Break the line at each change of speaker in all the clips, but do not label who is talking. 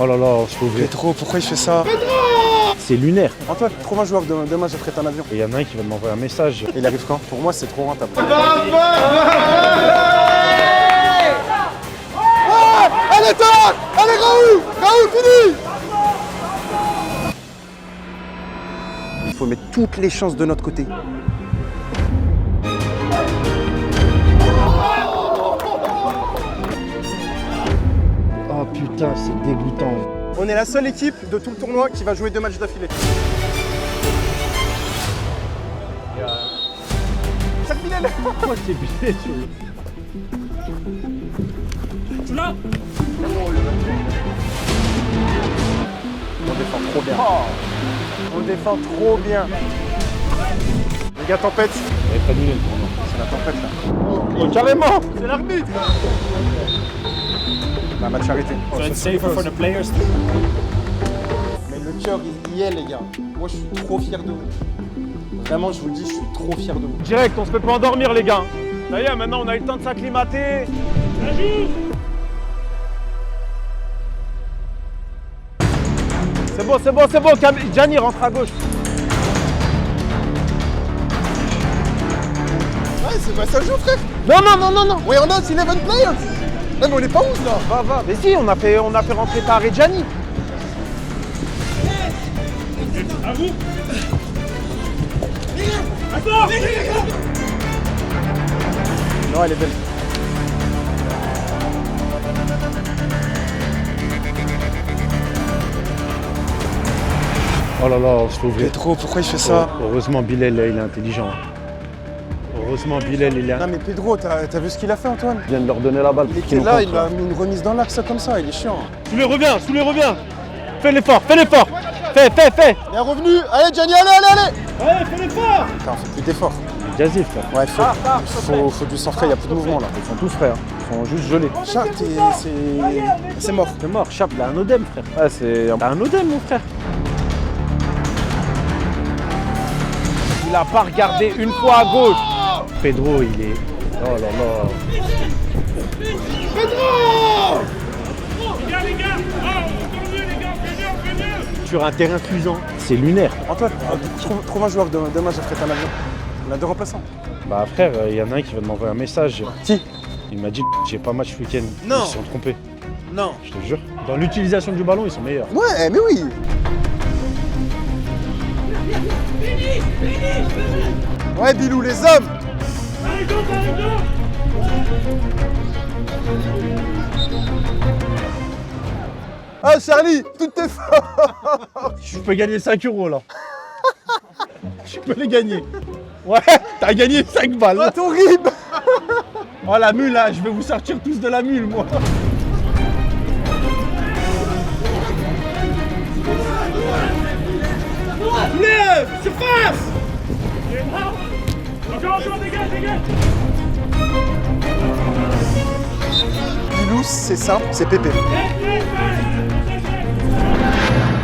Oh là là, on se fait ouvrir.
Pedro, pourquoi il fait ça?
C'est lunaire.
Antoine, trouve un joueur, demain je prête un avion.
Et il y en a un qui va m'envoyer un message.
Il arrive quand? Pour moi, c'est trop rentable. Allez, toi! Allez, Raoul! Raoul, fini! Il faut mettre toutes les chances de notre côté.
Oh putain, c'est dégoûtant.
On est la seule équipe de tout le tournoi qui va jouer 2 matchs d'affilée. Chaque Bilal.
Moi, c'est buté sur le...
On défend trop bien. On défend trop bien. Les gars, tempête.
Il avait pas annulé le tournoi.
C'est la tempête là.
Oh, carrément.
C'est l'arbitre. Bah, match arrêté.
So it's safer for the players.
Mais le cœur, il y est, les gars. Moi, je suis trop fier de vous. Vraiment, je vous le dis, je suis trop fier de vous.
Direct, on se fait pas endormir les gars. Ça y est, maintenant on a eu le temps de s'acclimater. C'est bon, Gianni rentre à gauche.
Ouais, bah, ça joue, frère.
Non.
We are not 11 players. Non, mais on est pas 11 là.
Va. Mais si, on a fait rentrer Tahar et Gianni.
À vous.
Non, elle est belle.
Oh là là, on se fait ouvrir.
Pedro, pourquoi il fait ça?
Heureusement, Bilal, il est intelligent. Heureusement, Bilal, il est...
Non, mais Pedro, t'as vu ce qu'il a fait, Antoine?
Il vient de leur donner la balle.
Il était là, il a mis une remise dans l'axe comme ça, il est chiant.
Soulé, reviens. Fais l'effort. Fais.
Il est revenu. Allez, Gianni, allez.
Allez, fais l'effort.
Putain, on fait plus d'efforts.
Gazif, frère.
Ouais, faut du sang frais, il n'y a plus de mouvement là.
Ils sont tous frères. Ils sont juste gelés.
Chat, c'est mort.
C'est mort, Chap, il a un odème, frère. Ah, c'est un odème, mon frère.
Il a pas regardé une fois à gauche.
Pedro, il est... Oh là là.
Les gars. Oh, encore mieux, les gars. Fais mieux.
Sur un terrain cuisant, c'est lunaire.
Antoine, trouve un joueur, demain je prête un avion. On a 2 remplaçants.
Bah frère, il y en a un qui va m'envoyer un message.
Qui?
Il m'a dit j'ai pas match ce week-end.
Non.
Ils se sont trompés.
Non.
Je te jure. Dans l'utilisation du ballon, ils sont meilleurs.
Ouais, mais oui. Ouais, Bilou, les hommes.
Allez, go.
Ah, Charlie, tout est fort.
Je peux gagner 5 € là. Je peux les gagner. Ouais, t'as gagné 5 balles.
C'est horrible.
Oh la mule là, je vais vous sortir tous de la mule moi.
Lève, surface. Encore, dégage.
Bilou, c'est simple, c'est Pépé.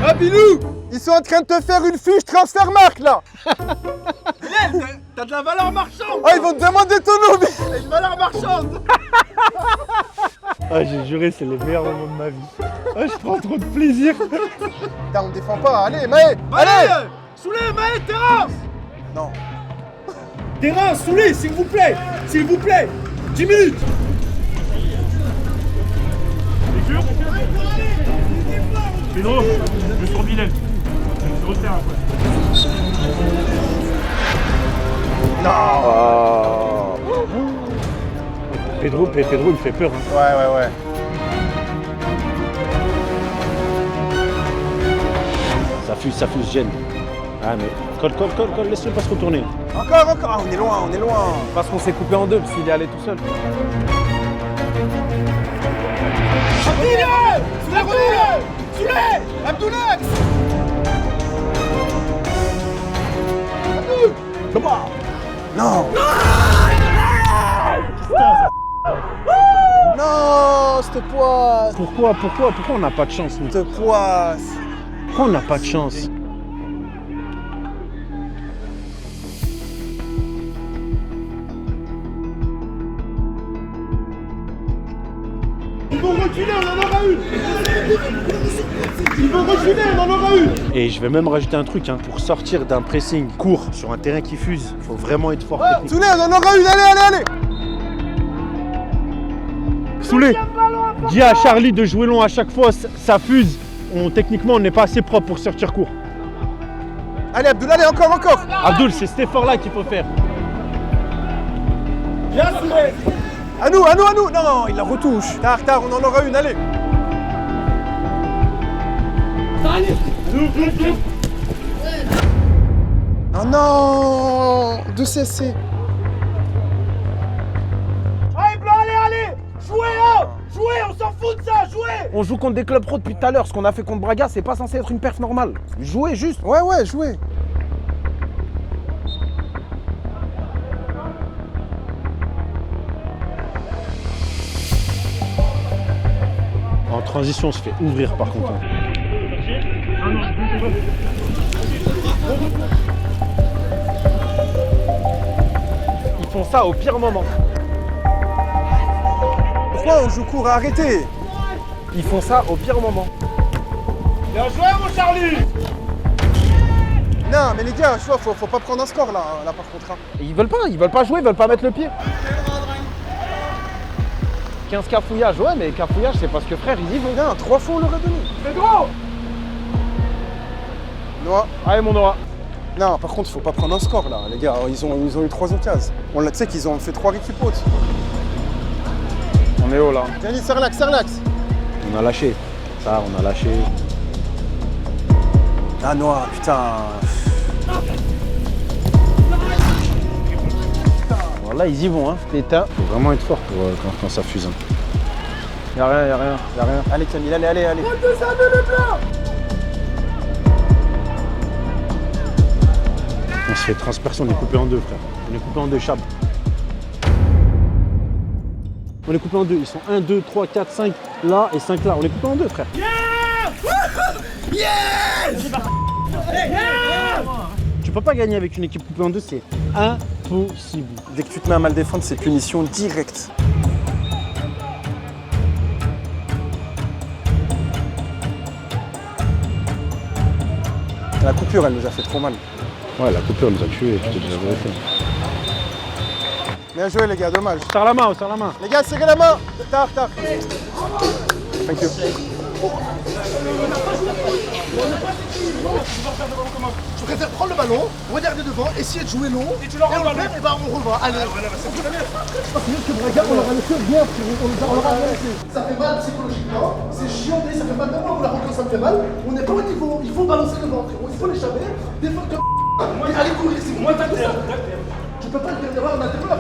Ah, Bilou, ils sont en train de te faire une fiche Transfermarkt là.
T'as de la valeur marchande.
Ah, ils vont te demander ton nom.
T'as une valeur marchande.
Ah j'ai juré, c'est les meilleurs moments de ma vie. Ah, je prends trop de plaisir.
Putain, on défend pas. Allez, Maë. Allez.
Soulé, Maë, terrasse.
Non.
Terrain, Soulé, s'il vous plaît. 10 minutes.
Pedro, je suis sur Bilal. Sur le terrain, quoi.
Pedro, il fait peur. Hein.
Ouais.
Ça fuse gêne. Ah mais colle, laisse-le pas se retourner.
Encore. Ah, on est loin.
Parce qu'on s'est coupé en deux, parce qu'il est allé tout seul.
Soulé. Abdoulax. Non. Non, cette poisse.
Pourquoi on n'a pas de chance nous?
Cette poisse.
Pourquoi on n'a pas de chance?
Ils vont reculer, on en aura une. Souley, on en aura une.
Et je vais même rajouter un truc, hein. Pour sortir d'un pressing court sur un terrain qui fuse, il faut vraiment être fort technique.
Souley, on en aura une, allez.
Souley, dis à Charlie de jouer long à chaque fois, ça fuse. Techniquement, on n'est pas assez propre pour sortir court.
Allez, Abdoul, allez, encore.
Abdoul, c'est cet effort-là qu'il faut faire.
Bien Souley.
À nous. Non, il la retouche. Tard, on en aura une, allez. Oh non, 2 CSC.
Allez, Blanc, allez. Jouez, on s'en fout de ça, jouez.
On joue contre des clubs pro depuis tout à l'heure. Ce qu'on a fait contre Braga, c'est pas censé être une perf normale. Jouez juste.
Ouais, jouez.
En transition, on se fait ouvrir par contre.
Ils font ça au pire moment.
Pourquoi on joue court? Arrêtez.
Ils font ça au pire moment.
Bien joué, mon Charlie.
Non, mais les gars, je vois, faut pas prendre un score là par contre.
Et ils veulent pas jouer, ils veulent pas mettre le pied. 15 cafouillages, ouais, mais cafouillages, c'est parce que frère, ils y vont.
Non, 3 fois on l'aurait donné.
C'est gros.
Noah.
Allez, mon Noah.
Non, par contre, faut pas prendre un score là, les gars. Ils ont eu 3 occasions. On l'a, tu sais qu'ils ont fait 3 récup hautes.
On est haut là.
Viens, Serlax.
On a lâché. Ça, on a lâché.
Ah, Noah, putain.
Bon, là, ils y vont, hein. Pétain. Faut vraiment être fort pour quand ça fuse. Hein.
Y'a rien.
Allez, Camille, allez.
On se fait transpercer, on est coupé en deux, frère. On est coupé en deux, Chab. On est coupé en deux. Ils sont 1, 2, 3, 4, 5 là et 5 là. On est coupé en deux, frère. Tu peux pas gagner avec une équipe coupée en deux, c'est impossible.
Dès que tu te mets à mal défendre, c'est punition directe. La coupure, elle nous a fait trop mal.
Ouais, la coupure nous a tués, je te dis la vérité.
Bien joué, les gars, dommage.
Serre la main, serre la main.
Les gars, serrez la main. Tard. Thank you.
Je préfère prendre le ballon, regarder devant, essayer de jouer long, et tu leur le fait, et bah on revoit. Allez, c'est mieux que Braga, on leur a laissé bien, on leur a laissé. Ça fait mal psychologiquement, c'est chiant, ça fait mal, même moi, on la rencontre, ça me fait mal. On n'est pas au niveau, il faut balancer devant, frérot, il faut l'échapper, des fois comme allez courir, c'est moi, t'as ça. Tu peux pas dire, on a des à 4-0.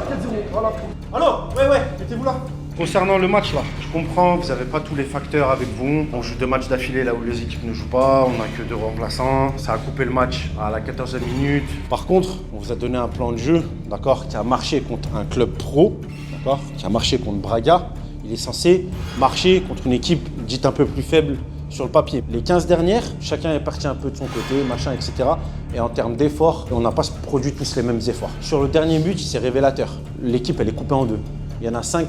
Voilà.
Alors, ouais, mettez-vous là.
Concernant le match là, je comprends, vous n'avez pas tous les facteurs avec vous. On joue 2 matchs d'affilée là où les équipes ne jouent pas, on n'a que 2 remplaçants. Ça a coupé le match à la 14e minute.
Par contre, on vous a donné un plan de jeu, d'accord, qui a marché contre un club pro, d'accord, qui a marché contre Braga. Il est censé marcher contre une équipe dite un peu plus faible sur le papier. Les 15 dernières, chacun est parti un peu de son côté, machin, etc. Et en termes d'efforts, on n'a pas produit tous les mêmes efforts. Sur le dernier but, c'est révélateur. L'équipe, elle est coupée en deux. Il y en a 5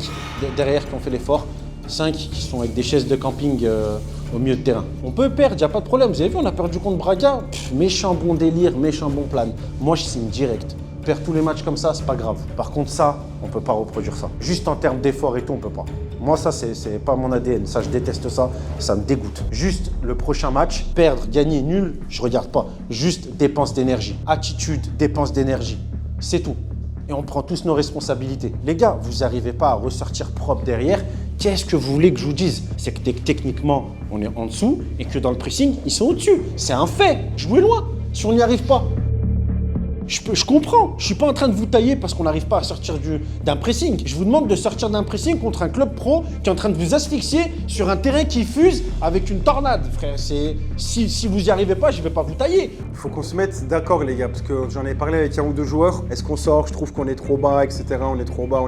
derrière qui ont fait l'effort, 5 qui sont avec des chaises de camping au milieu de terrain. On peut perdre, il n'y a pas de problème. Vous avez vu, on a perdu contre Braga. Méchant bon délire, méchant bon plan. Moi, je signe direct. Perdre tous les matchs comme ça, c'est pas grave. Par contre, ça, on peut pas reproduire ça. Juste en termes d'efforts et tout, on peut pas. Moi, ça, c'est pas mon ADN. Ça, je déteste ça. Ça me dégoûte. Juste le prochain match, perdre, gagner, nul, je regarde pas. Juste dépense d'énergie. Attitude, dépense d'énergie. C'est tout. Et on prend tous nos responsabilités. Les gars, vous n'arrivez pas à ressortir propre derrière. Qu'est-ce que vous voulez que je vous dise? C'est que techniquement, on est en dessous et que dans le pressing, ils sont au-dessus. C'est un fait. Jouez loin si on n'y arrive pas. Je comprends. Je suis pas en train de vous tailler parce qu'on n'arrive pas à sortir d'un pressing. Je vous demande de sortir d'un pressing contre un club pro qui est en train de vous asphyxier sur un terrain qui fuse avec une tornade, frère. Si vous n'y arrivez pas, je vais pas vous tailler.
Il faut qu'on se mette d'accord, les gars, parce que j'en ai parlé avec un ou deux joueurs. Est-ce qu'on sort? Je trouve qu'on est trop bas, etc. On est trop bas.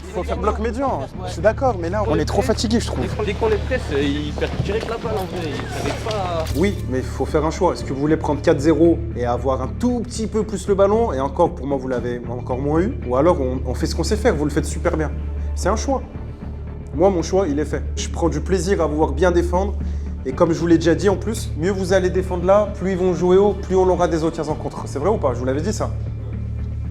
Il faut faire bloc médian. Je suis d'accord, mais là, on est trop fatigué, je trouve.
Dès qu'on les presse, ils perdent direct la balle en vrai. Ils savaient pas.
Oui, mais il faut faire un choix. Est-ce que vous voulez prendre 4-0 et avoir un tout petit peu plus le ballon, et encore, pour moi, vous l'avez encore moins eu, ou alors on fait ce qu'on sait faire, vous le faites super bien. C'est un choix. Moi, mon choix, il est fait. Je prends du plaisir à vous voir bien défendre Et comme je vous l'ai déjà dit en plus, mieux vous allez défendre là, plus ils vont jouer haut, plus on aura des occasions contre. C'est vrai ou pas? Je vous l'avais dit ça.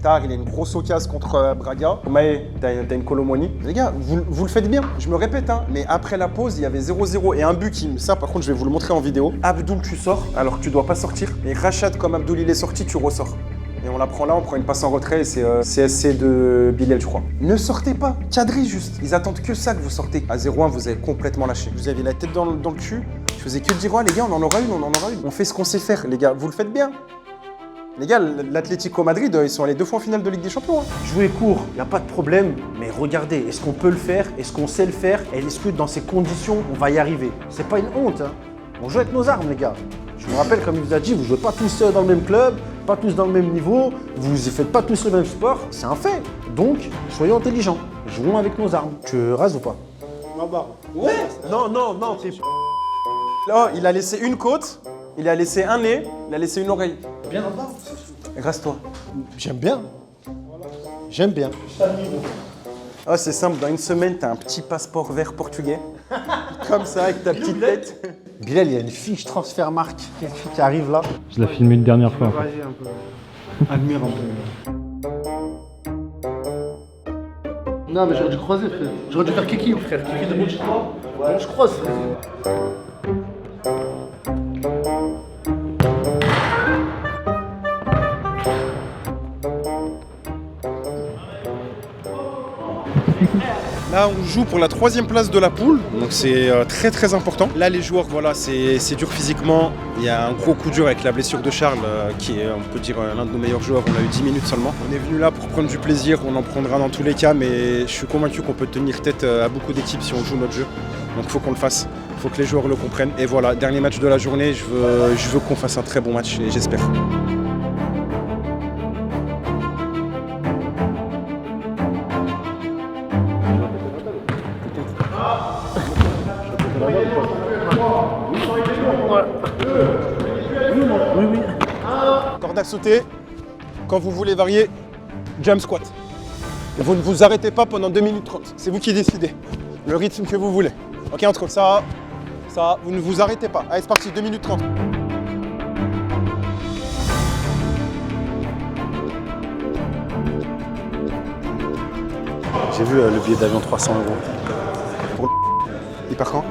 Tard, il a une grosse occasion contre Braga. Maé, t'as une Colomoni. Les gars, vous le faites bien. Je me répète, hein, mais après la pause, il y avait 0-0 et un but qui... Ça, par contre, je vais vous le montrer en vidéo. Abdoul, tu sors alors que tu dois pas sortir. Et Rachad, comme Abdoul, il est sorti, tu ressors. Et on la prend là, on prend une passe en retrait et c'est CSC de Bilal, je crois. Ne sortez pas, cadrez juste. Ils attendent que ça que vous sortez. À 0-1, vous avez complètement lâché. Vous avez la tête dans le cul. Je faisais que dire, oh, les gars, on en aura une, on en aura une. On fait ce qu'on sait faire, les gars. Vous le faites bien. Les gars, l'Atlético Madrid, ils sont allés 2 fois en finale de Ligue des Champions. Hein.
Jouer court, il n'y a pas de problème, mais regardez, est-ce qu'on peut le faire? Est-ce qu'on sait le faire? Et est-ce que dans ces conditions, on va y arriver? C'est pas une honte, hein. On joue avec nos armes, les gars. Je me rappelle, comme il vous a dit, vous jouez pas tous dans le même club, pas tous dans le même niveau, vous ne faites pas tous le même sport, c'est un fait. Donc, soyons intelligents, jouons avec nos armes. Tu rases ou pas?
Ouais. Non, t'es... Là, il a laissé une côte, il a laissé un nez, il a laissé une oreille.
Bien en bas.
Grâce-toi.
J'aime bien. J'aime bien.
Oh, c'est simple, dans une semaine, t'as un petit passeport vert portugais. Comme ça, avec ta petite tête.
Bilal, il y a une fiche Transfermarkt qui arrive là.
Je l'ai filmé une dernière fois.
Vas-y un peu. Admire un peu.
Non, mais j'aurais dû croiser, frère. J'aurais dû faire Kiki, frère. Kiki de Mochi. Je croise, frère.
Là, on joue pour la 3e place de la poule, donc c'est très important. Là, les joueurs, voilà, c'est dur physiquement. Il y a un gros coup dur avec la blessure de Charles, qui est, on peut dire, l'un de nos meilleurs joueurs. On a eu 10 minutes seulement. On est venu là pour prendre du plaisir, on en prendra dans tous les cas, mais je suis convaincu qu'on peut tenir tête à beaucoup d'équipes si on joue notre jeu. Donc il faut qu'on le fasse, il faut que les joueurs le comprennent. Et voilà, dernier match de la journée, je veux qu'on fasse un très bon match, et j'espère. Oui. Corde à sauter. Quand vous voulez varier, jump squat. Et vous ne vous arrêtez pas pendant 2 minutes 30. C'est vous qui décidez le rythme que vous voulez. Ok, entre ça, vous ne vous arrêtez pas. Allez, c'est parti, 2 minutes 30.
J'ai vu le billet d'avion 300 €.
Pour il part quand?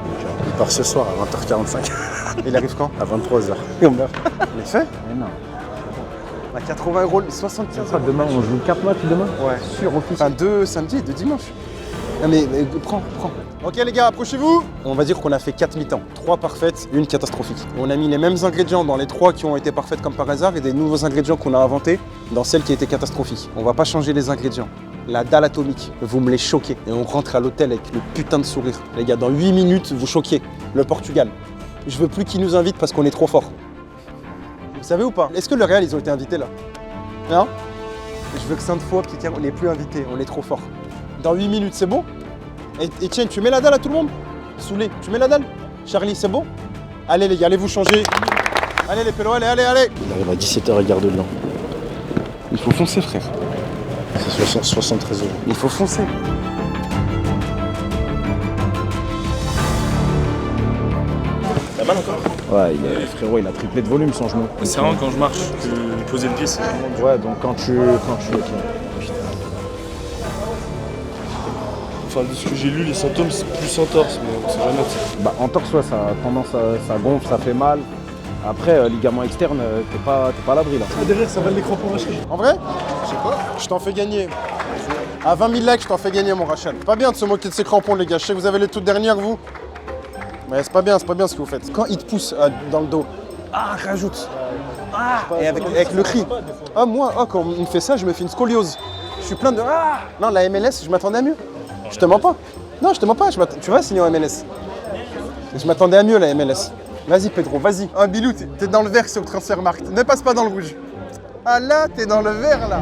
Il part ce soir à 20h45.
Il arrive quand?
À 23h.
Il est fait?
Mais non.
À 80 €, 75 €.
Demain, on joue 4 matchs demain?
Ouais.
Sur office.
Enfin, 2 samedi et 2 dimanche. Non mais prends. Ok les gars, approchez-vous. On va dire qu'on a fait 4 mi-temps. 3 parfaites, 1 catastrophique. On a mis les mêmes ingrédients dans les 3 qui ont été parfaites comme par hasard et des nouveaux ingrédients qu'on a inventés dans celles qui étaient catastrophiques. On va pas changer les ingrédients. La dalle atomique, vous me les choquez. Et on rentre à l'hôtel avec le putain de sourire. Les gars, dans 8 minutes, vous choquez le Portugal. Je veux plus qu'ils nous invitent parce qu'on est trop fort. Vous savez ou pas? Est-ce que le Real, ils ont été invités là? Non? Je veux que Sainte-Foy, Picard, on n'est plus invités, on est trop fort. Dans 8 minutes, c'est bon? Et tiens, tu mets la dalle à tout le monde? Soulé, tu mets la dalle? Charlie, c'est bon? Allez les gars, allez vous changer. Allez les pélos, allez.
Il arrive à 17h et garde dedans.
Il faut foncer frère.
C'est 73 €.
Il faut foncer.
T'as mal encore?
Ouais, frérot, il a triplé de volume son genou.
C'est vraiment quand je marche que poser le pied, c'est vraiment dur.
Ouais, donc quand tu...
Enfin, de ce que j'ai lu, les symptômes, c'est plus entorse, mais on sait jamais.
Bah, entorse, ouais, ça a tendance ça gonfle, ça fait mal. Après, ligament externe, t'es pas à l'abri là.
Derrière, ça va les crampons lâcher.
En vrai? Je sais pas. Je t'en fais gagner. À 20 000 likes, je t'en fais gagner mon Rachel. Pas bien de se moquer de ces crampons les gars. Je sais que vous avez les toutes dernières vous. Mais c'est pas bien ce que vous faites. Quand il te pousse dans le dos, rajoute. Et avec le cri. Moi, quand on me fait ça, je me fais une scoliose. Je suis plein de Non, la MLS, je m'attendais à mieux. Je te mens pas. Non, je te mens pas. Tu vas signer en MLS. Je m'attendais à mieux la MLS. Vas-y Pedro, vas-y. Bilou, t'es dans le vert sur le Transfermarkt. Ne passe pas dans le rouge. Ah là, t'es dans le vert là.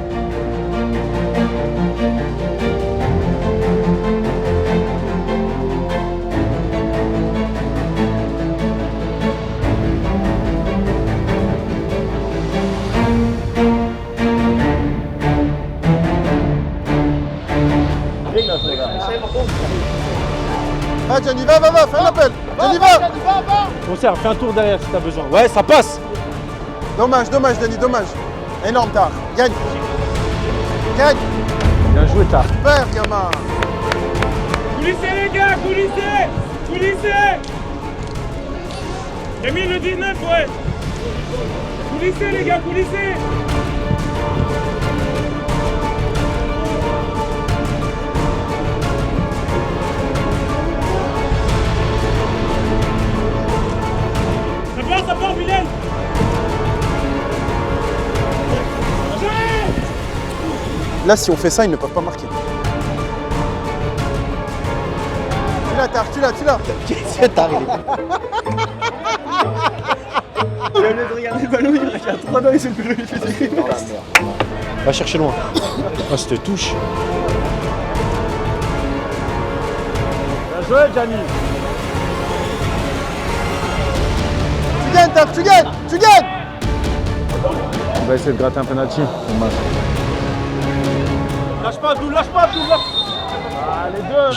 Ah Gianni, va, fais un appel. Gianni, va.
Conserve, fais un tour derrière si t'as besoin. Ouais, ça passe.
Dommage, Denis, dommage. Énorme, Tar. Gagne. Gagne.
Bien joué, Tar.
Super, gamin.
Coulissez les gars, coulissez. Coulissez. Camille le 19, ouais. Coulissez les gars, coulissez. Ça part, Bilal.
Là, si on fait ça, ils ne peuvent pas marquer. Tu l'as, Tar, tu l'as.
Qu'est-ce que t'as arrivé?
Il a de regarder le ballon, il a 3 dents et c'est le plus joli.
Va chercher loin. Oh, cette touche.
Bien joué, Gianni.
Tu gagnes, Tar, tu gagnes.
On va essayer de gratter un penalty. Dommage.
Lâche pas, Abdoul, lâche pas.
Ah, les deux.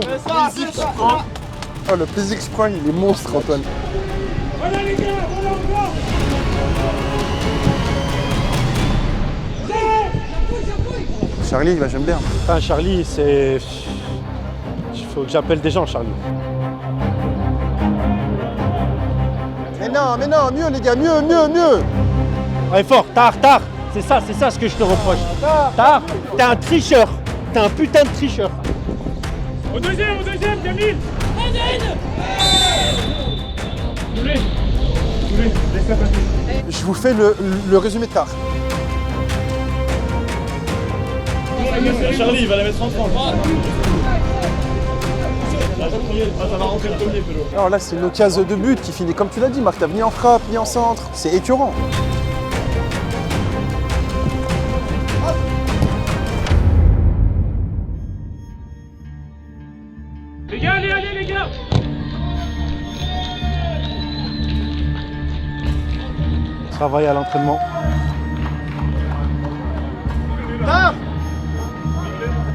Fais ça.
Oh, le Physics Prime, il est monstre, Antoine.
Voilà les gars, voilà encore.
Charlie, j'aime bien.
Enfin, Charlie, c'est... Il faut que j'appelle des gens, Charlie.
Mais non, mieux les gars, mieux.
Allez, fort, Tar. C'est ça ce que je te reproche. Tar, t'es un tricheur. T'es un putain de tricheur.
Au deuxième, Camille. Laisse-la passer.
Je vous fais le résumé de Tar.
Charlie, il va la mettre en France. Ça va rentrer le premier, Pélo.
Alors là, c'est une occasion de but qui finit comme tu l'as dit, Marc. T'as ni en frappe, ni en centre. C'est écœurant.
Les gars, allez les gars.
Travaille à l'entraînement.
Tar.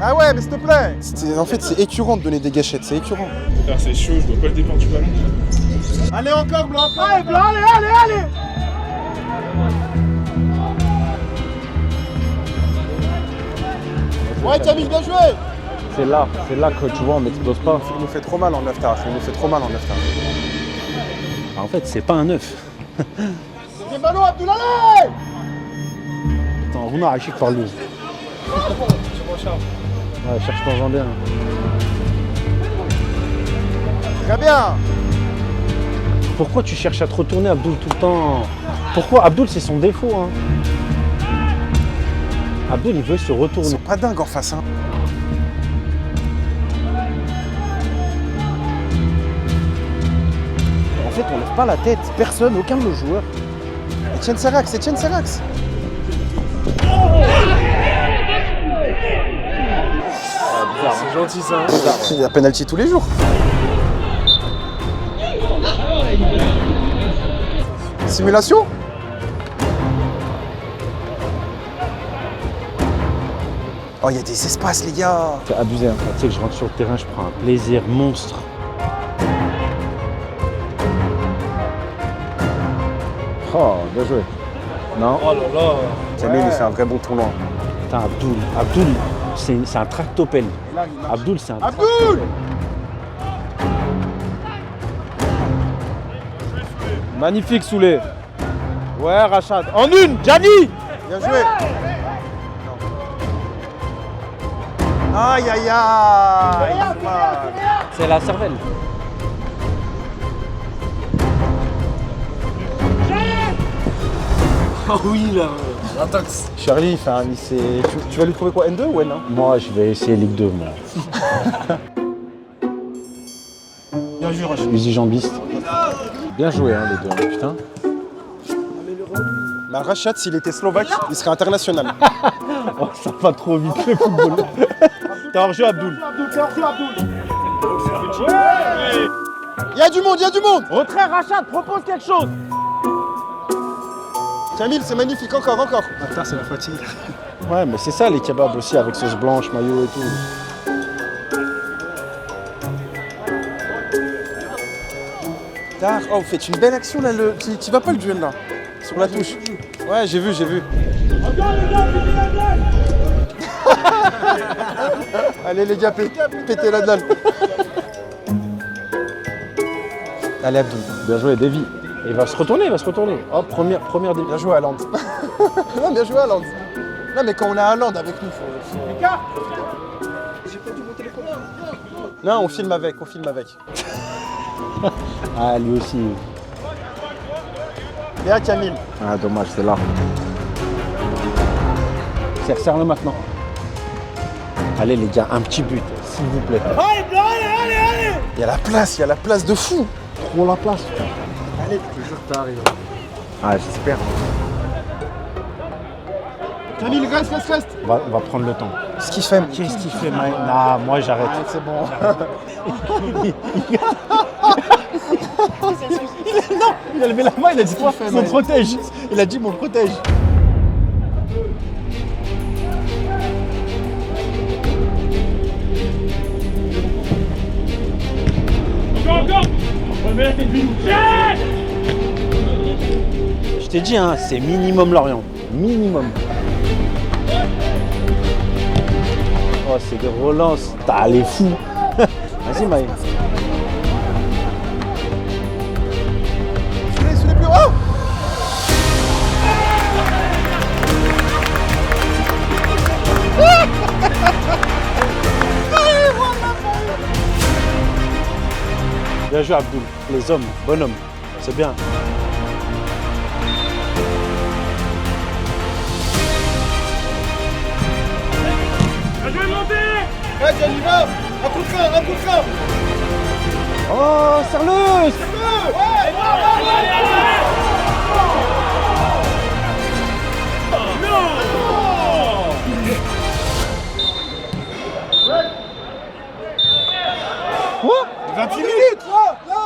Ah ouais, mais s'il te plaît. En fait, c'est écœurant de donner des gâchettes, c'est écœurant.
Putain, c'est chaud, je dois pas le dépendre du ballon.
Allez encore, Blanc.
Allez, Blanc, allez.
Ouais, Camille, bien joué.
C'est là que tu vois, on n'explose pas.
Il nous fait trop mal en 9 Tar.
En fait, c'est pas un 9.
C'est ballon, Abdoul, allez.
Attends, Rouna Rachik par lui. Ouais, cherche ton jambien.
Très bien.
Pourquoi tu cherches à te retourner, Abdoul, tout le temps? Pourquoi? Abdoul, c'est son défaut. Hein. Abdoul, il veut se
Ils
retourner.
sont pas dingues en face. Hein.
En fait, on lève pas la tête. Personne, aucun de nos joueurs.
Etienne Serax.
C'est gentil ça.
Il y a penalty tous les jours. Simulation. Oh, il y a des espaces, les gars.
C'est abusé. Hein. Tu sais que je rentre sur le terrain, je prends un plaisir monstre.
Oh, bien joué. Non.
Oh là là.
Camille, il fait un vrai bon tournoi.
Putain, Abdoul, c'est un tractopelle. Abdoul, c'est un
Abdoul.
Magnifique, Soulé. Ouais, Rachad. En une, Gianni.
Bien joué. Aïe, aïe, aïe.
C'est la cervelle.
Oh oui là.
Charlie, il fait un, tu vas lui trouver quoi, N2 ou N1?
Moi, je vais essayer Ligue 2, moi.
Bien joué, Rachid.
Usijambiste.
Bien joué, hein, les deux. Putain.
Mais Rachad, s'il était slovaque, il serait international.
Oh, ça va trop vite, le football. T'es hors-jeu, Abdoul.
Il y a du monde.
Retrait, Rachad, propose quelque chose.
Camille, c'est magnifique, encore.
Putain, c'est la fatigue.
Ouais, mais c'est ça, les kebabs aussi, avec sauce blanche, maillot et tout.
Tard. Oh, vous faites une belle action là. Tu vas pas le duel là. Sur la touche. Ouais, j'ai vu. Allez les gars, pétez la dalle. Allez Abdoul.
Bien joué, Davy. Il va se retourner, Hop, première Davy.
Bien joué Haaland. Non, bien joué Haaland. Non mais quand on a Haaland avec nous, faut... Non, on filme avec.
Ah, lui aussi.
Bien Camille.
Ah, dommage, c'est là.
Serre-le maintenant. Allez les gars, un petit but, s'il vous plaît.
Allez.
Il y a la place de fou.
Trop la place.
Allez.
Toujours t'arrives.
Ah, j'espère.
Camille, reste.
On va prendre le temps.
Ce qu'il fait.
Qu'est-ce qu'il fait, Mike? Non, moi j'arrête.
Ah, c'est bon.
Non, il a levé la main, il a dit quoi? Mon protège. Il a dit mon protège.
Encore. Remets la tête de nous.
Je t'ai dit, hein, c'est minimum Lorient. Minimum. Oh, c'est des relances. T'as les fous. Vas-y, Maï.
Sous les plus haut.
Bien joué, Abdoul. Les hommes, bonhomme. C'est bien.
Je vais monter.
Ouais, Johnny, va. Un coup de frein.
Oh, serre-le.
Quoi 26 minutes là.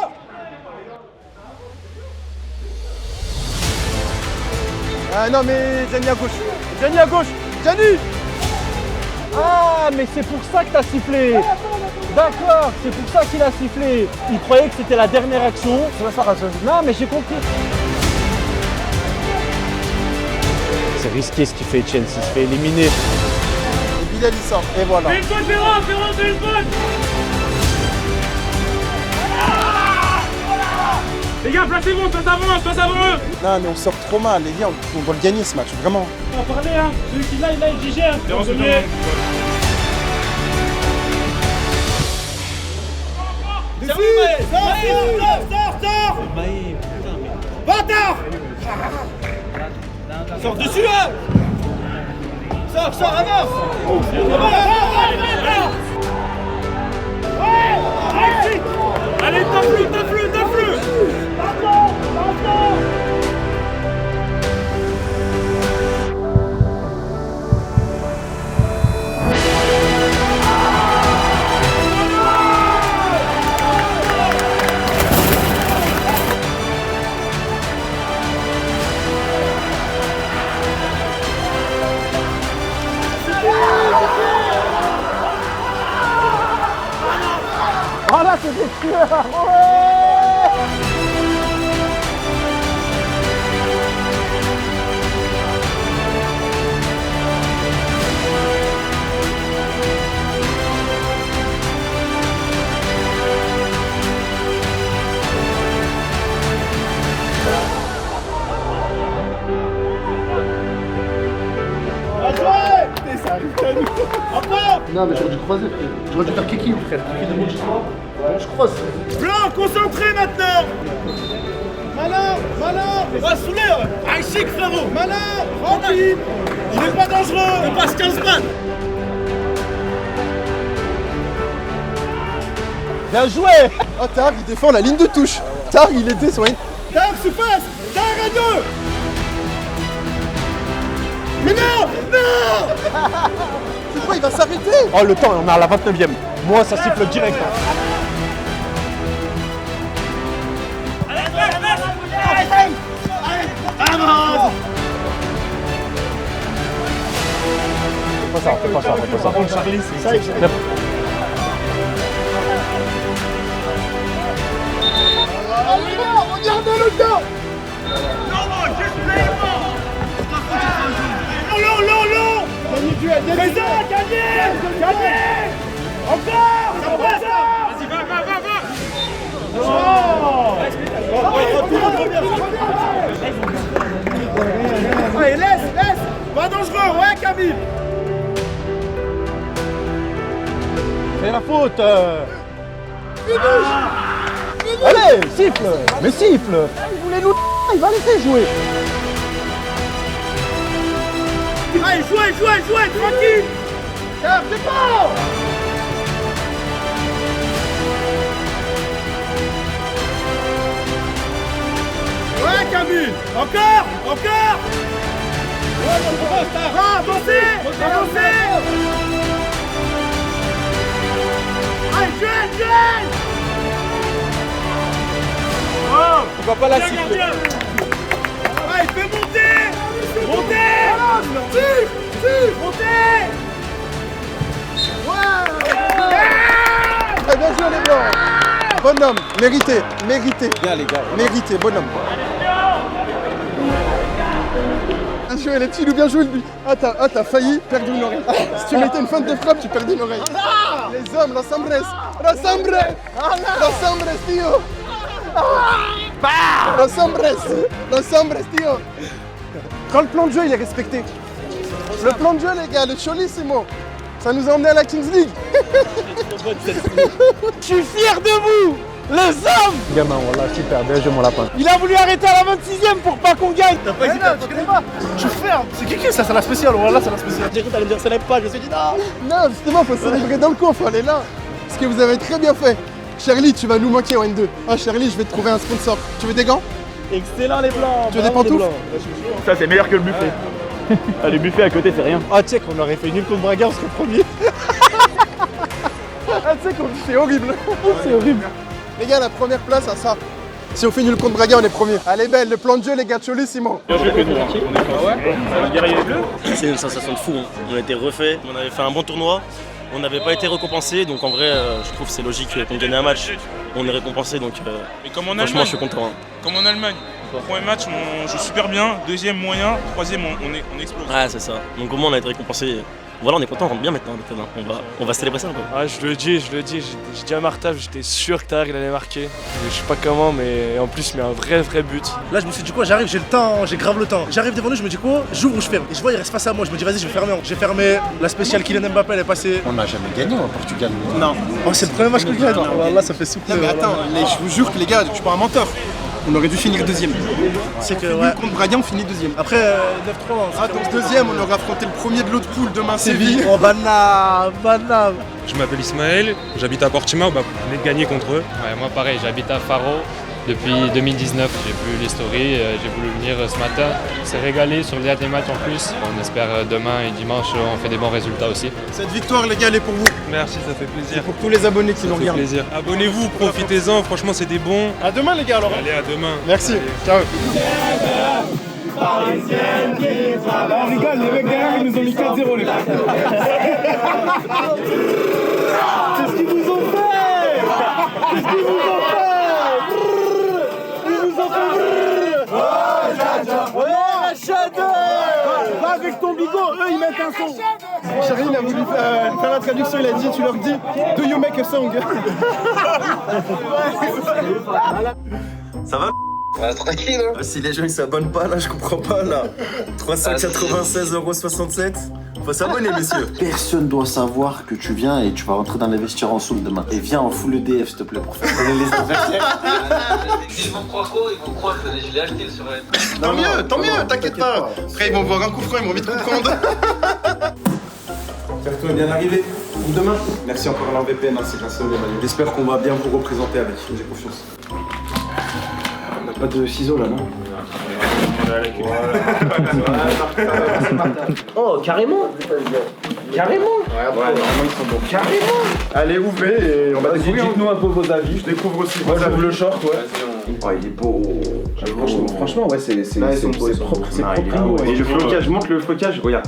Ah non mais Gianni à gauche. Gianni.
Ah, mais c'est pour ça que t'as sifflé. D'accord, c'est pour ça qu'il a sifflé. Il croyait que c'était la dernière action. Non, mais j'ai compris.
C'est risqué ce qu'il fait Etienne, s'il se fait éliminer.
Et Bilal il sort. Et voilà.
Fais une faute, Ferrand, fais une faute. Les gars, placez-vous, passe avant eux.
Non mais on sort trop mal, les gars, on doit le gagner ce match, vraiment.
On va parler, hein. Celui qui là, il digère.
Sors. Bâtard. Sors dessus là. Sors, avance.
Allez, tape-le.
Voilà, c'est des tueurs.
Non, mais j'aurais dû croiser, frère. J'aurais dû faire Kiki, frère. Kiki de Mouch. Je croise.
Blanc, concentré maintenant. Malin. Va saouler. Un chic, frérot. Malin, tranquille. Il est pas dangereux. On passe 15 balles.
Bien joué. Oh Targ il défend la ligne de touche. Targ il était sur une...
Targ se passe. Targ à deux. Mais non.
C'est quoi, il va s'arrêter?
Oh, le temps, on est à la 29e. Moi, ça siffle direct. Hein. Fais pas ça.
Par contre, Charlie, c'est ça.
Oh, Présent, gagné. Gagné. Encore.
Vas-y, va.
Allez, laisse. Pas dangereux, ouais, Camille.
C'est la faute. Allez, siffle. Mais siffle. Il voulait nous... Il va laisser jouer.
Allez, jouez, tranquille. C'est bon. Ouais, Camille. Encore. Avancez. Allez, Joël.
Pourquoi pas la siffler?
Allez, fais monter. Montez.
Très bien joué les blancs. Bonhomme, mérité. Bien les gars. Mérité, bonhomme. Bien joué les petits, bien joué lui. Ah t'as failli perdre une oreille. Si tu mettais une feinte de frappe, tu perdais une oreille. Les hommes, los hombres, tío. Los hombres, tío. Quand le plan de jeu il est respecté. Le plan de jeu les gars, le Cholissimo. Ça nous a emmené à la Kings League.
Je suis fier de vous, les hommes. Gamin, voilà, super, bien joué mon lapin. Il a voulu arrêter à la 26e pour pas qu'on gagne.
T'as pas hésité, tu connais pas. Je ferme. C'est qui ça? C'est la spéciale. Voilà, c'est la spéciale.
J'ai cru que t'allais me dire célèbre pas, je me suis dit non.
Non, justement, faut célébrer dans le coin, faut aller là. Ce que vous avez très bien fait. Charlie, tu vas nous manquer en N2. Ah Charlie, je vais te trouver un sponsor. Tu veux des gants?
Excellent les blancs.
Tu veux des pantoufles?
Ça c'est meilleur que le buffet. Ah, le buffet à côté c'est rien. Ah tu sais qu'on aurait fait nul contre Braga, on serait premier.
Ah tu sais qu'on c'est horrible.
C'est horrible.
Les gars, la première place à ça. Si on fait nul contre Braga, on est premier. Allez belle, le plan de jeu les gars, Cholissimo.
C'est une sensation de fou. On a été refait, on avait fait un bon tournoi. On n'avait pas été récompensé, donc en vrai, je trouve que c'est logique qu'on gagne un match. On est récompensé, donc
Et comme en
franchement,
Allemagne,
je suis content.
Comme en Allemagne. Premier match, on joue super bien. Deuxième, moyen. Troisième, on explose.
Ouais, c'est ça. Donc au moins, on a été récompensé. Voilà, on est content, on rentre bien maintenant. On va célébrer ça. Quoi.
Ah, je le dis. J'ai dit à Martha, j'étais sûr que Tahar il allait marquer. Je sais pas comment, mais en plus, il met un vrai but.
Là, je me suis dit quoi, j'arrive, j'ai le temps, j'ai grave le temps. J'arrive devant lui, je me dis quoi, j'ouvre ou je ferme. Et je vois, il reste face à moi, je me dis vas-y, je vais fermer. J'ai fermé, la spéciale Kylian Mbappé, elle est passée.
On n'a jamais gagné au Portugal.
Non. Oh, c'est le premier match que je gagne. Là, ça fait souffler.
Non mais attends, je vous jure que les gars, je suis pas un menteur. On aurait dû finir deuxième.
C'est que,
ouais. Contre Braga, on finit deuxième.
Après 9-3.
Ah, donc deuxième, on aurait affronté le premier de l'autre poule demain, Séville.
Oh, banal.
Je m'appelle Ismaël, j'habite à Portimao, on venait de gagner contre eux.
Ouais, moi pareil, j'habite à Faro. Depuis 2019, j'ai vu les stories, j'ai voulu venir ce matin. On s'est régalé sur le dernier match en plus. On espère demain et dimanche, on fait des bons résultats aussi.
Cette victoire, les gars, elle est pour vous.
Merci, ça fait plaisir.
Pour tous les abonnés qui nous regardent.
Plaisir. Abonnez-vous, profitez-en, franchement c'est des bons.
À demain les gars alors.
Allez, à demain.
Merci, ciao.
On rigole, les mecs derrière, ils nous ont mis 4-0 les mecs. Qu'est-ce qu'ils vous ont fait? Va avec ton bigot, eux ils mettent un son.
Charlie il a voulu faire la traduction, il a dit, tu leur dis do you make a song?
Ça va? Ouais, tranquille, hein. Si les gens ils s'abonnent pas là, je comprends pas là. 396,67 €. Faut s'abonner, messieurs.
Personne doit savoir que tu viens et tu vas rentrer dans les vestiaires en soupe demain. Et viens en full EDF s'il te plaît pour faire connaître les adversaires.
Ils vont croire quoi? Ils vont croire que je l'ai acheté sur elle.
Tant mieux, t'inquiète pas. Après ils vont voir un coup franc, ils vont vite comprendre.
J'espère bien arrivé. Pour demain. Merci encore à l'enVPN, c'est grâce à vous, Emmanuel. J'espère qu'on va bien vous représenter avec. J'ai confiance. On n'a pas de ciseaux là, non?
Oh, carrément. Carrément.
Ouais, normalement ils sont bons.
Carrément.
Allez, ouvrez et on va découvrir.
Dites-nous un peu vos avis.
Je découvre aussi. Moi, j'ouvre le short, ouais. Oh, il est beau. Franchement, ouais, c'est propre. C'est propre. Et le flocage, je montre le flocage. Regarde.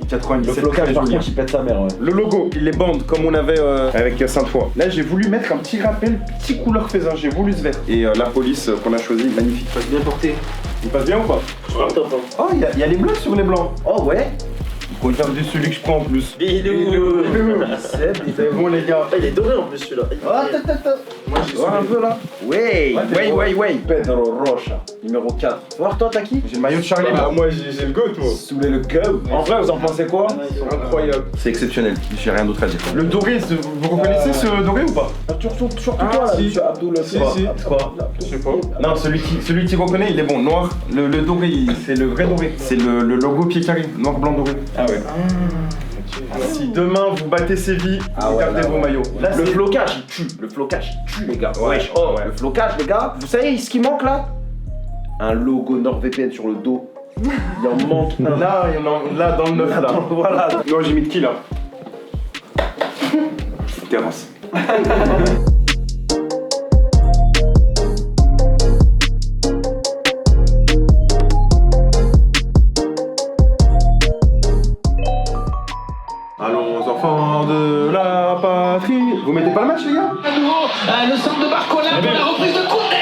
97.
Le flocage, par contre, il pète sa mère, ouais.
Le logo, il les bande comme on avait avec Sainte-Foy. Là, j'ai voulu mettre un petit rappel, petit couleur faisin. J'ai voulu ce vert. Et la police qu'on a choisi, magnifique. Il passe bien porté. Il passe bien ou pas? Oh, il y a les bleus sur les blancs. Oh, ouais. Regardez celui que je prends en plus.
Bilou.
C'est bon les gars.
Il est doré en plus celui-là.
Moi j'ai voir un peu là. Ouais. Pedro Rocha, numéro 4. Voir toi t'as qui? J'ai le maillot de Charlie.
Ah, moi j'ai le GOAT, moi.
Soulé le GOAT. En vrai vous en pensez quoi?
Incroyable.
C'est exceptionnel, j'ai rien d'autre à dire.
Le doré, vous reconnaissez ce doré ou pas?
Surtout toi là,
si.
monsieur Abdoul.
Si.
Quoi?
Je sais pas.
Non, celui qui reconnaît, il est bon. Noir, le doré, c'est le vrai doré. C'est le logo pied carré, noir, blanc, doré.
Ah ouais. Si demain vous battez Séville, vous gardez vos maillots.
Le flocage, il tue. Le flocage, il tue, les gars. Wesh. Le flocage, les gars. Vous savez ce qui manque là? Un logo NordVPN sur le dos. Il en manque un.
Là, dans le 9 là.
Voilà.
Moi j'ai mis de qui là?
Terrasse.
Allons enfants de la patrie. Vous mettez pas le match les gars?
Le centre de Barcola pour la reprise de Koundé.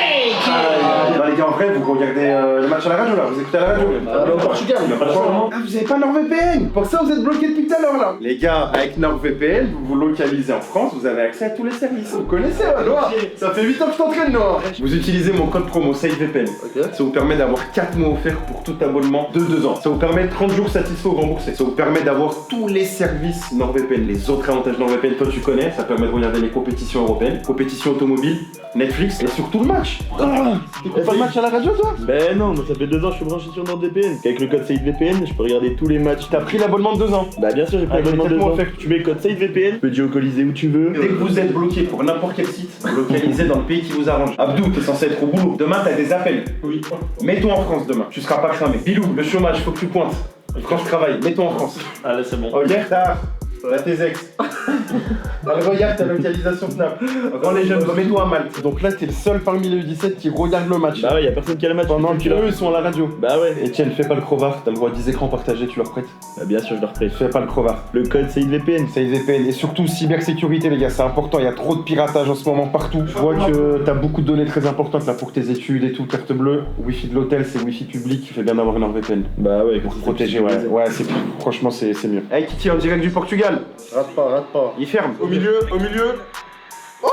Non les gars, en vrai, vous regardez le match à la radio là, vous écoutez à la radio.
Au Portugal, il y a pas de changement.
Ah, vous avez pas NordVPN. Pour ça vous êtes bloqué depuis tout à l'heure là. Les gars, avec NordVPN, vous vous localisez en France, vous avez accès à tous les services. Vous connaissez Noir? Ça fait 8 ans que je t'entraîne Noir. Vous utilisez mon code promo SaveVPN. Ça vous permet d'avoir 4 mois offerts pour tout abonnement de 2 ans. Ça vous permet 30 jours satisfaits ou remboursés. Ça vous permet d'avoir tous les services NordVPN, les autres avantages NordVPN, toi tu connais. Ça permet de regarder les compétitions européennes, compétitions automobiles, Netflix et surtout le match. T'écoutes pas le match à la radio toi?
Ben non, moi ça fait 2 ans que je suis branché sur NordVPN. Avec le code SaveVPN, je peux regarder tous les matchs.
T'as pris l'abonnement de 2 ans?
Bah bien sûr, j'ai pris l'abonnement de 2 ans. Tu mets le code SaveVPN, tu peux géolocaliser où tu veux.
Dès que vous êtes bloqué pour n'importe quel site, localisé dans le pays qui vous arrange. Abdou, t'es censé être au boulot. Demain t'as des appels. Oui. Mets-toi en France demain. Tu seras pas cramé. Bilou, le chômage, faut que tu pointes. Quand je travaille, mets-toi en France.
Ah là c'est bon.
Ok, tard. Là tes ex. Regarde ta localisation Snap. Quand les jeunes, mets-toi à Malte. Donc là t'es le seul parmi les U17 qui regarde le match.
Bah ouais, y'a personne qui a le match.
Pendant que eux ils sont à la radio.
Bah ouais.
Etienne, fais pas le crowbar, t'as le droit à 10 écrans partagés, tu leur prêtes?
Bah bien sûr, je leur prête.
Fais pas le crowbar.
Le code SaveVPN.
SaveVPN. Et surtout cybersécurité les gars, c'est important, il y a trop de piratage en ce moment partout. Je vois que t'as beaucoup de données très importantes là pour tes études et tout, carte bleue. Wi-Fi de l'hôtel, c'est Wi-Fi public, il fait bien d'avoir une NordVPN.
Bah ouais,
pour protéger, ouais, c'est franchement c'est mieux. Hey Kiki en direct du Portugal.
Rate pas.
Il ferme. Au milieu. Oh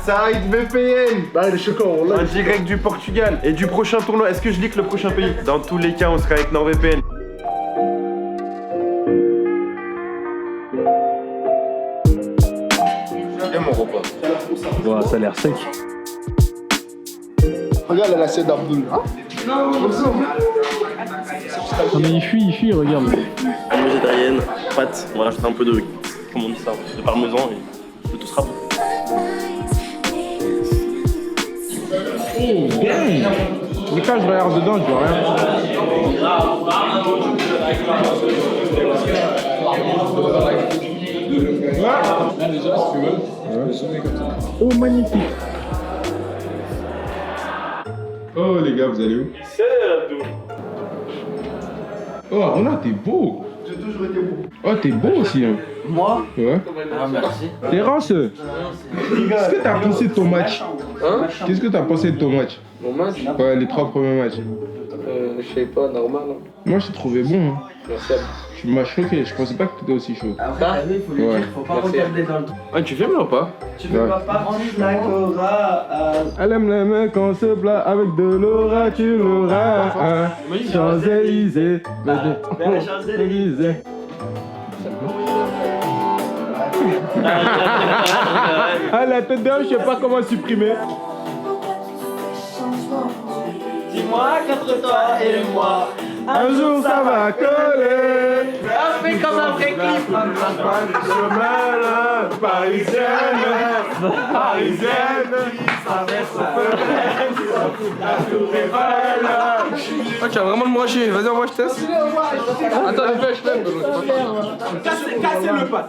Saïd VPN.
Bah il est choquant,
en direct du Portugal. Et du prochain tournoi, est-ce que je lis que le prochain pays? Dans tous les cas, on sera avec NordVPN.
Et mon repas.
Ouais, ça a l'air sec.
Regarde l'assiette d'Abdoul.
Ah mais il fuit, regarde.
Une végétarienne, pâte, on va rajouter un peu de, comment on dit ça, de parmesan et tout sera bon.
Mais quand je regarde dedans, je vois rien. Oh magnifique.
Oh les gars, vous allez où? Oh Arnaud, t'es beau.
J'ai toujours été beau.
Oh t'es beau aussi hein.
Moi?
Ouais.
Ah merci.
Terence, qu'est-ce que t'as pensé de ton match?
Hein?
Qu'est-ce que t'as pensé de ton match?
Mon match?
Ouais, les 3 premiers matchs.
Je sais pas, normal. Hein.
Moi je t'ai trouvé bon. Hein.
Merci.
Tu m'as choqué, je pensais pas que t'étais aussi chaud.
Après, t'as vu, faut le dire, faut pas regarder dans le dos.
Ah, tu filmes là ou pas?
Tu veux pas prendre la Cora.
Elle aime les mecs quand se plat avec de l'aura, tu l'auras. Champs-Élysées, Champs-Élysées. Ah, la tête d'homme, je sais pas comment supprimer.
Dis-moi qu'entre toi et moi,
un jour ça va coller.
fait comme un vrai clip.
Parisienne,
Ah, tu vas vraiment le manger, vas-y, moi je teste. Attends, je fais.
Cassez le pas.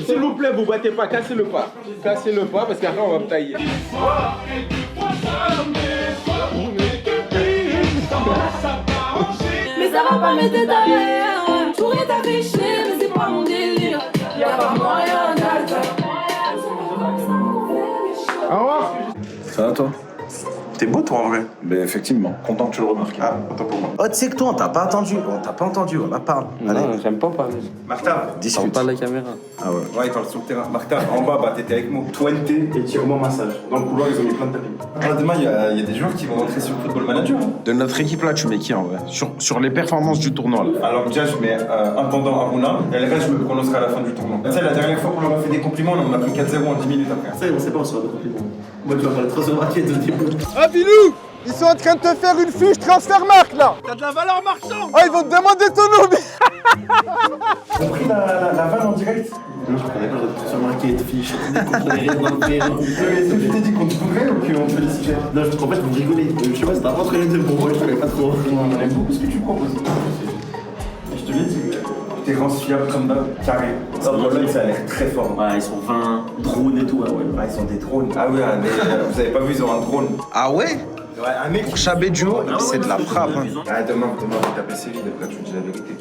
S'il vous plaît, vous battez pas, cassez le pas. Cassez le pas parce qu'après on va me tailler.
Mais ça va pas m'aider ta mère. Tout est affiché, mais c'est pas mon délire. Y'a pas moyen d'alter.
Au revoir.
Ça va toi? T'es beau toi en vrai.
Ben effectivement, content que tu le remarques.
Ah, autant pour moi.
Oh, tu sais que toi, on t'a pas entendu. On la parle. Allez.
Non, j'aime pas parler.
Martha,
Discute. Parle pas de la caméra.
Ah ouais.
Ouais, il parle sur le terrain. Martha, en bas, bah t'étais avec moi. Twente et tirement massage. Dans le couloir, ils ont mis plein de tapis. Ah, demain, il y a des joueurs qui vont rentrer sur le Football Manager.
De notre équipe là, tu mets qui en vrai sur les performances du tournoi là.
Alors déjà, je mets un pendant Aruna et le reste, je me le prononcerai à la fin du tournoi. Tu sais, la dernière fois qu'on leur a fait des compliments, on a pris 4-0 en 10 minutes après.
Ça, on sait pas, on se fera des compliments. Moi, tu vas faire le transfert market au début.
Ah, Bilou! Ils sont en train de te faire une fiche transfert-marque là!
T'as de la valeur marchande.
Oh, ils vont te demander ton nom!
T'as pris la vanne en direct?
Non, je connais pas le transfert market, fiche. Je comprenais rien dans le frère.
Est-ce que tu t'es dit qu'on te trouverait ou qu'on te félicitait?
Non, en fait, vous rigolez. Je sais pas, c'était un ventre les deux pour moi, je savais pas trop.
On aime beaucoup ce que tu proposes. Je te l'ai dit, t'es fiable comme d'hab, carré. Ça, là, ça a l'air très fort.
Ouais, ils sont 20 drones et tout, ouais.
Ah, ils sont des drones. Ah ouais, mais vous avez pas vu, ils ont un drone.
Ah ouais?
Ouais, un mec.
Pour Chabé Duo, c'est de la frappe. Hein.
Ah, demain, on va taper série, là, tu me dis la vérité.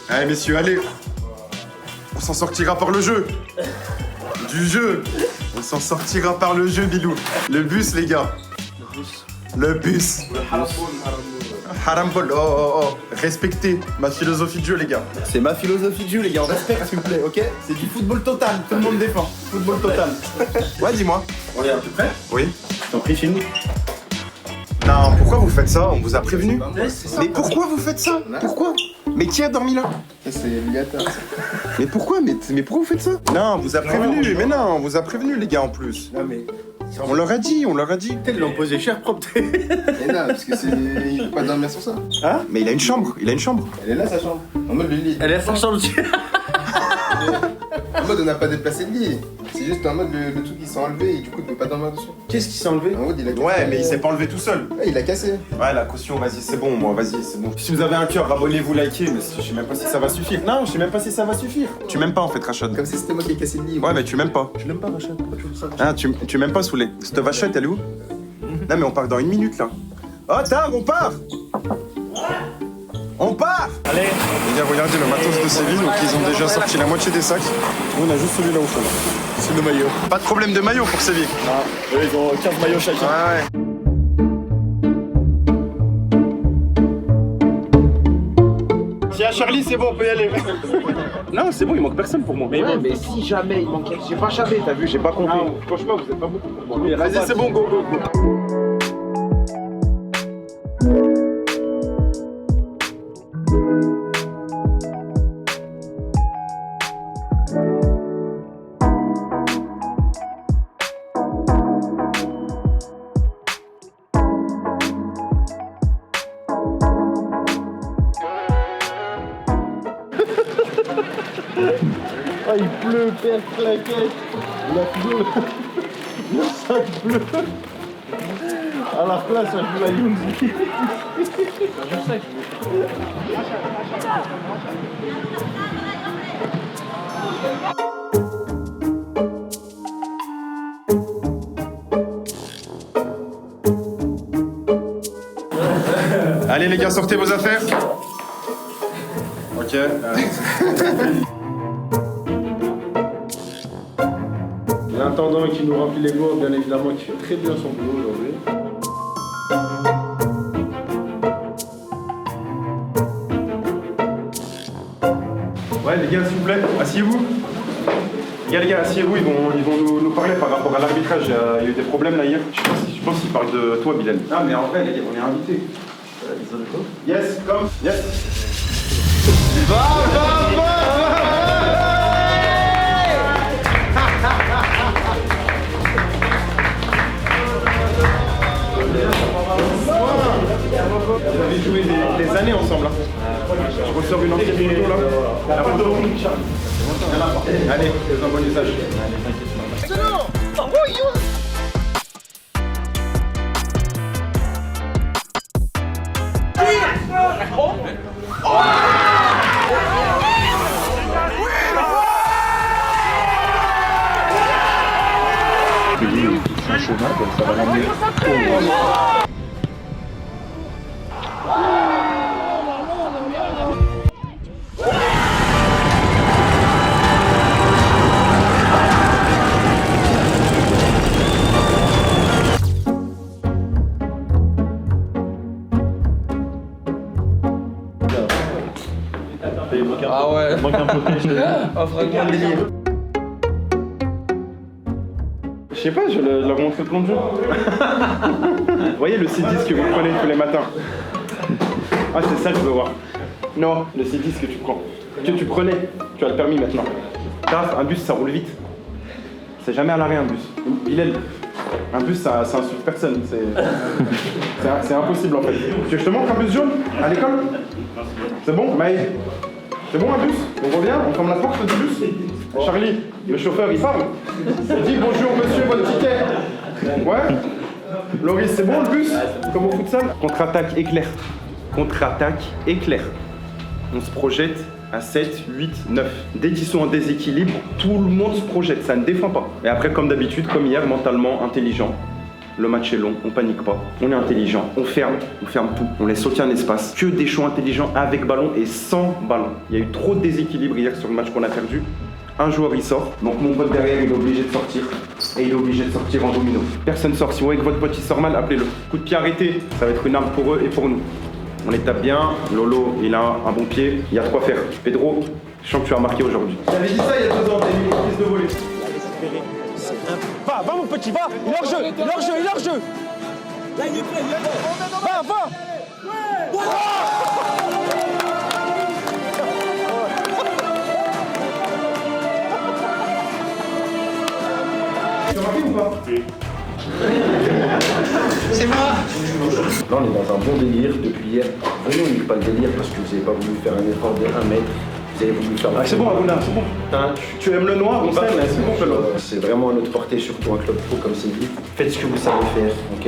Allez messieurs, allez. On s'en sortira par le jeu. Du jeu. On s'en sortira par le jeu, Bilou. Le bus, les gars. Le bus. Harambol, oh. Respectez ma philosophie de jeu, les gars.
C'est ma philosophie de jeu, les gars. On respecte, s'il vous plaît, ok? C'est du football total. Tout le monde défend. Football total.
Ouais, dis-moi.
On est à peu près?
Oui.
T'en prie chez nous.
Non, pourquoi vous faites ça? On vous a prévenu. Mais pourquoi vous faites ça? Pourquoi? Mais qui a dormi là?
C'est obligatoire.
Mais pourquoi? Mais pourquoi vous faites ça? Non, on vous a prévenu. Mais non, on vous a prévenu, les gars, en plus.
Non, mais.
On leur a dit.
Ils l'ont posé cher propre. Mais non, parce que c'est. Il peut pas dormir sur ça.
Hein? Mais il a une chambre.
Elle est là, sa chambre. En mode le lit.
Elle est à sa chambre,
En mode on n'a pas déplacé le lit. C'est juste en mode le truc qui s'est enlevé et du coup il peut pas dormir dessus.
Qu'est-ce qui s'est enlevé?
En mode il a cassé.
Ouais, mais il s'est pas enlevé tout seul.
Ouais, il a cassé.
Ouais, la caution, vas-y, c'est bon, moi, vas-y, c'est bon. Si vous avez un cœur, abonnez-vous, likez, mais je sais même pas si ça va suffire. Non, je sais même pas si ça va suffire. Tu m'aimes pas en fait, Rachad.
Comme si c'était moi qui ai cassé le lit.
Ouais, mais tu m'aimes pas.
Je l'aime pas, Rachad. Pourquoi tu veux ça?
Ah, tu m'aimes pas, Soulé. Cette vachette, elle est où? Non, mais on part dans une minute là. Oh, tard, on part! On part! Allez! Les gars, regardez le matos de Séville, donc ils ont déjà sorti la moitié des sacs. Nous, on a juste celui-là au fond. C'est le maillot. Pas de problème de maillot pour Séville.
Ah, eux, ils ont 15 maillots chacun.
Ouais.
Si à Charlie, c'est bon, on peut y aller. Non, c'est bon, il manque personne pour moi.
Mais ouais, mais si jamais il manquait, j'ai pas Chabé, t'as vu, j'ai pas compris.
Franchement, vous êtes pas beaucoup pour moi.
Vas-y, c'est bon, go.
Ah, il pleut, père claquette. Le sac bleu. À la place, ça joue la Younzi.
Allez, les gars, sortez vos affaires. Ok.
L'intendant qui nous remplit les gourdes, bien évidemment, qui fait très bien son boulot aujourd'hui.
Ouais, les gars, s'il vous plaît, asseyez-vous. Les gars, asseyez-vous, ils vont nous parler par rapport à l'arbitrage. Il y a eu des problèmes là hier. Je pense qu'ils parlent de toi, Bilal.
Ah, mais en vrai, les gars, on est invités.
Yes, come, yes. Vous avez joué des années ensemble. Hein. Je ressors une ancienne photo là. La photo. Allez, fais un bon usage.
C'est un chômage, donc ça va l'amener.
Ah ouais.
Manque un peu.
Un fragment de délire.
Je sais pas, je leur montre le plan de jeu. Vous voyez le C10 que vous prenez tous les matins? Ah, c'est ça que je veux voir. Non, le C10 que tu prends. Que tu prenais, tu as le permis maintenant. Taf, un bus ça roule vite. C'est jamais à l'arrêt un bus. Bilal, un bus ça insulte personne. C'est impossible en fait. Tu veux que je te montre un bus jaune à l'école? C'est bon, Maë? C'est bon un bus? On revient? On ferme la porte du bus? Charlie, le chauffeur il parle. Il dit bonjour monsieur, votre ticket. Ouais? Loris, c'est bon le bus? Comme au futsal? Contre-attaque éclair. Contre-attaque éclair. On se projette à 7, 8, 9. Dès qu'ils sont en déséquilibre, tout le monde se projette, ça ne défend pas. Et après, comme d'habitude, comme hier, mentalement, intelligent. Le match est long, on panique pas, on est intelligent, on ferme tout, on laisse sauter un espace. Que des choix intelligents avec ballon et sans ballon. Il y a eu trop de déséquilibre hier sur le match qu'on a perdu. Un joueur il sort, donc mon pote derrière il est obligé de sortir. Et il est obligé de sortir en domino. Personne sort, si vous voyez que votre pote il sort mal, appelez-le. Coup de pied arrêté, ça va être une arme pour eux et pour nous. On les tape bien, Lolo il a un bon pied, il y a de quoi faire. Pedro, je sens que tu as marqué aujourd'hui. J'avais dit ça il y a 2 ans, t'as mis une prise de volée.
Va mon petit, va. Il est hors jeu, il est hors jeu, il est hors jeu. Là il est prêt, il est prêt. Va.
Tu as marqué ou pas?
C'est moi.
Là, on est dans un bon délire depuis hier. Vraiment, on n'est pas le délire parce que vous n'avez pas voulu faire un effort de 1 mètre. Vous avez voulu faire.
Ah, c'est bon, Abouna, c'est bon. Tu aimes le noir, on s'aime, c'est bon,
c'est vraiment à notre portée, surtout un club pro comme c'est dit. Faites ce que vous savez faire, ok?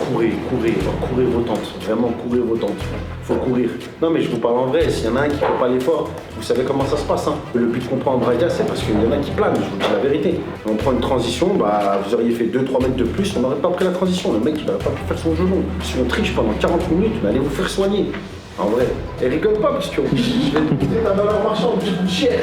Courez vos tentes. Vraiment, courez vos tentes. Faut courir. Non, mais je vous parle en vrai, s'il y en a un qui ne fait pas l'effort, vous savez comment ça se passe. Hein. Le but qu'on prend en Braga, c'est parce qu'il y en a qui planent, je vous dis la vérité. On prend une transition, bah, vous auriez fait 2-3 mètres de plus, on n'aurait pas pris la transition. Le mec, il n'aurait pas pu faire son jeu long. Si on triche pendant 40 minutes, mais allez vous faire soigner. En vrai. Et rigole pas, parce que je vais te coûter ta valeur marchande, tu coûtes cher.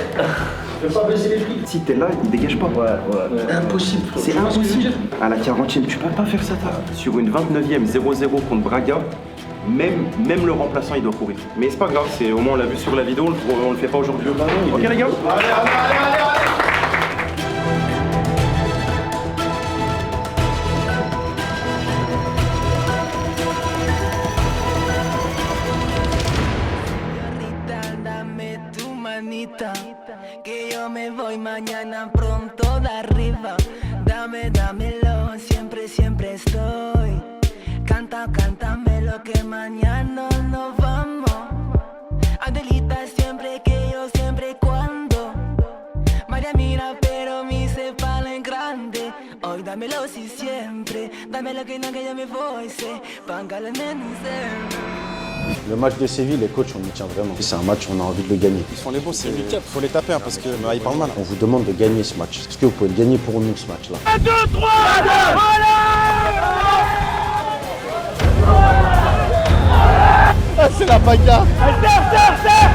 Je vais pas baisser les prix.
Si t'es là, il dégage pas.
Ouais. Impossible.
C'est impossible. À la 40e, tu peux pas faire ça, sur une 29e 0-0 contre Braga. Même le remplaçant il doit courir. Mais c'est pas grave, au moins on l'a vu sur la vidéo, on le fait pas aujourd'hui. Ok les gars? Allez.
Que yo me voy mañana pronto de arriba. Dámelo, siempre estoy. Cántame lo que mañana nos vamos. Adelita siempre que yo siempre cuando. María mira pero mi se en grande. Hoy dámelo si siempre. Dámelo que no que yo me voy. Pángale menos.
Le match de Séville, les coachs, on y tient vraiment. C'est un match, on a envie de le gagner.
Ils font les bons, il faut les taper hein, parce que ils parlent mal.
On vous demande de gagner ce match. Est-ce que vous pouvez le gagner pour nous, ce match-là?
1, 2, 3,
Ah, c'est la bagarre.
Serre